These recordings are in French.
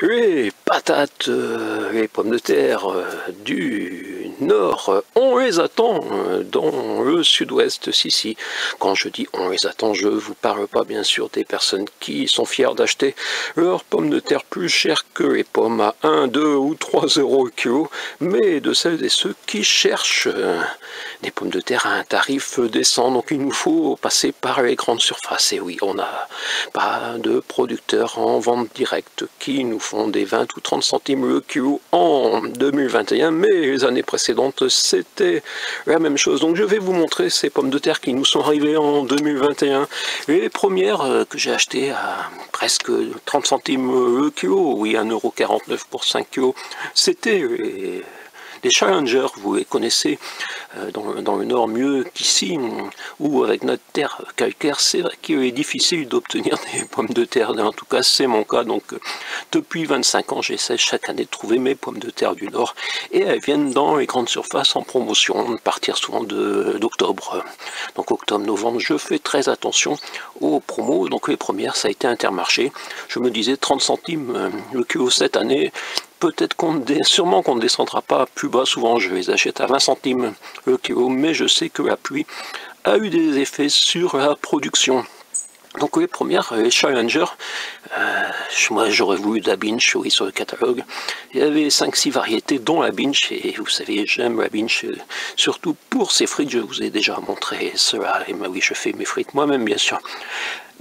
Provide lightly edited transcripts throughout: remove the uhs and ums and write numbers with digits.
Les patates, les pommes de terre du nord, on les attend dans le sud-ouest, si. Quand je dis on les attend, je vous parle pas bien sûr des personnes qui sont fières d'acheter leurs pommes de terre plus chères que les pommes à 1, 2 ou 3 euros le kilo, mais de celles et ceux qui cherchent des pommes de terre à un tarif décent. Donc il nous faut passer par les grandes surfaces. Et oui, on n'a pas de producteurs en vente directe qui nous font des 20 ou 30 centimes le kilo en 2021, mais les années précédentes c'était la même chose. Donc je vais vous montrer ces pommes de terre qui nous sont arrivées en 2021. Les premières que j'ai achetées à presque 30 centimes le kilo, oui 1,49 € pour 5 kilos, c'était les Challenger, vous les connaissez dans le nord mieux qu'ici, où avec notre terre calcaire, c'est vrai qu'il est difficile d'obtenir des pommes de terre, en tout cas c'est mon cas, donc depuis 25 ans j'essaie chaque année de trouver mes pommes de terre du nord, et elles viennent dans les grandes surfaces en promotion, à partir souvent d'octobre, donc octobre-novembre, je fais très attention aux promos. Donc les premières ça a été Intermarché, je me disais 30 centimes le kilo cette année, peut-être sûrement qu'on ne descendra pas plus bas, souvent je les achète à 20 centimes le kilo, mais je sais que la pluie a eu des effets sur la production. Donc les premières, les Challenger, moi j'aurais voulu de la Binge, oui, sur le catalogue. Il y avait 5-6 variétés, dont la Binge, et vous savez, j'aime la Binge, surtout pour ses frites, je vous ai déjà montré cela, et oui, je fais mes frites moi-même, bien sûr.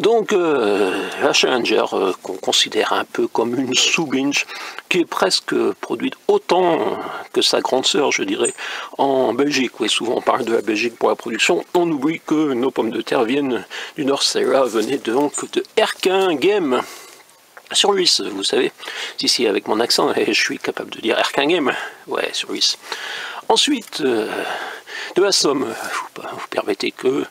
Donc la Challenger, qu'on considère un peu comme une sous-Binge, qui est presque produite autant que sa grande sœur, je dirais, en Belgique. Oui, souvent on parle de la Belgique pour la production, on oublie que nos pommes de terre viennent du nord. Celle-là venait donc de Erquinghem, sur l'Ulysse, vous savez, ici avec mon accent, et je suis capable de dire Erquinghem, ouais, sur l'Ulysse. Ensuite, de la Somme, vous permettez que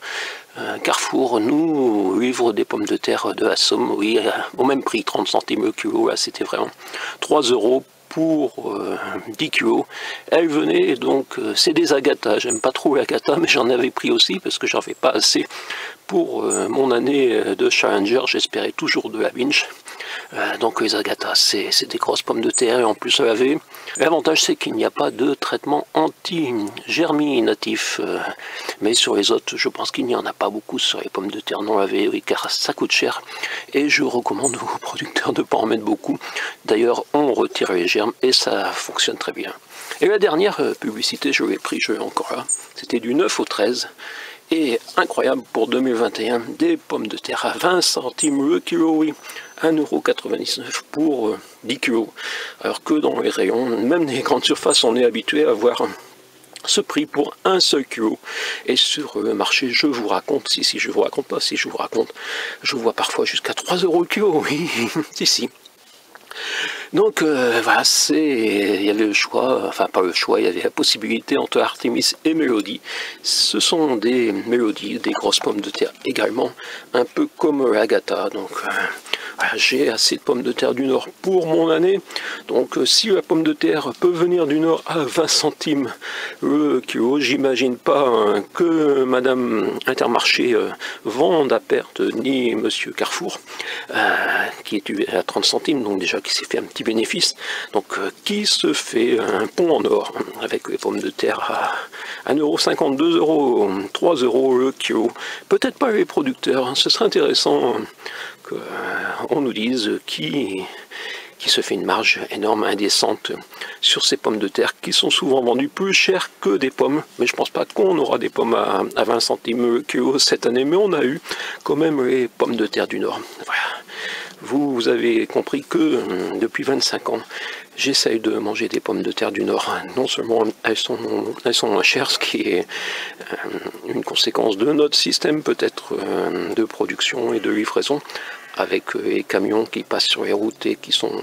Carrefour nous livre des pommes de terre de la Somme, oui, au même prix, 30 centimes le kilo, là c'était vraiment 3 € pour 10 kilos. Elle venait donc, c'est des Agatha, j'aime pas trop l'Agatha, mais j'en avais pris aussi parce que j'en avais pas assez pour mon année de Challenger, j'espérais toujours de la Binge. Donc les Agatha, c'est des grosses pommes de terre et en plus laver. L'avantage c'est qu'il n'y a pas de traitement anti-germinatif, mais sur les autres je pense qu'il n'y en a pas beaucoup sur les pommes de terre non lavées, oui, car ça coûte cher et je recommande aux producteurs de ne pas en mettre beaucoup. D'ailleurs on retire les germes et ça fonctionne très bien. Et la dernière publicité, je l'ai pris, je l'ai encore là, c'était du 9 au 13. Et incroyable pour 2021, des pommes de terre à 20 centimes le kilo, oui, 1,99 € pour 10 kilos. Alors que dans les rayons, même les grandes surfaces, on est habitué à voir ce prix pour un seul kilo. Et sur le marché, je vous raconte, si je vous raconte pas, si je vous raconte, je vois parfois jusqu'à 3 € le kilo, oui, si. Donc voilà, il y avait le choix, enfin pas le choix, il y avait la possibilité entre Artemis et Mélodie. Ce sont des Mélodies, des grosses pommes de terre également, un peu comme l'Agatha. Donc voilà, j'ai assez de pommes de terre du Nord pour mon année. Donc si la pomme de terre peut venir du Nord à 20 centimes le kilo, j'imagine pas que Madame Intermarché vende à perte, ni Monsieur Carrefour, qui est à 30 centimes, donc déjà qui s'est fait un petit bénéfice, donc qui se fait un pont en or avec les pommes de terre à 1,50 €, 2 €, 3 € le kilo. Peut-être pas les producteurs, hein, ce serait intéressant qu'on nous dise qui se fait une marge énorme, indécente sur ces pommes de terre qui sont souvent vendues plus cher que des pommes. Mais je pense pas qu'on aura des pommes à 20 centimes le kilo cette année, mais on a eu quand même les pommes de terre du Nord. Voilà. Vous avez compris que depuis 25 ans, j'essaye de manger des pommes de terre du Nord. Non seulement elles sont moins chères, ce qui est une conséquence de notre système peut-être de production et de livraison, avec les camions qui passent sur les routes et qui sont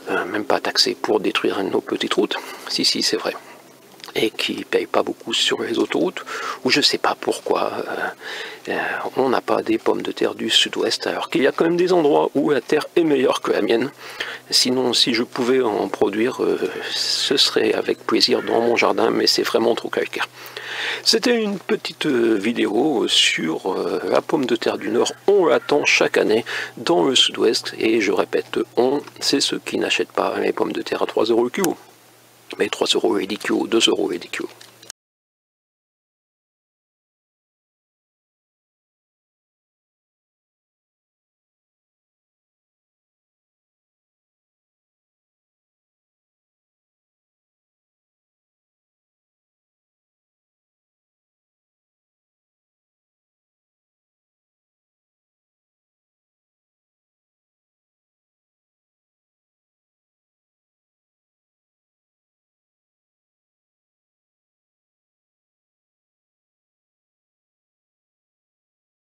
même pas taxés pour détruire nos petites routes. Si, c'est vrai. et qui ne payent pas beaucoup sur les autoroutes, ou je ne sais pas pourquoi on n'a pas des pommes de terre du sud-ouest, alors qu'il y a quand même des endroits où la terre est meilleure que la mienne. Sinon, si je pouvais en produire, ce serait avec plaisir dans mon jardin, mais c'est vraiment trop calcaire. C'était une petite vidéo sur la pomme de terre du Nord. On l'attend chaque année dans le sud-ouest, et je répète, c'est ceux qui n'achètent pas les pommes de terre à 3 € le kilo. Mais 3 € et 10 kg, 2 € et 10 kg.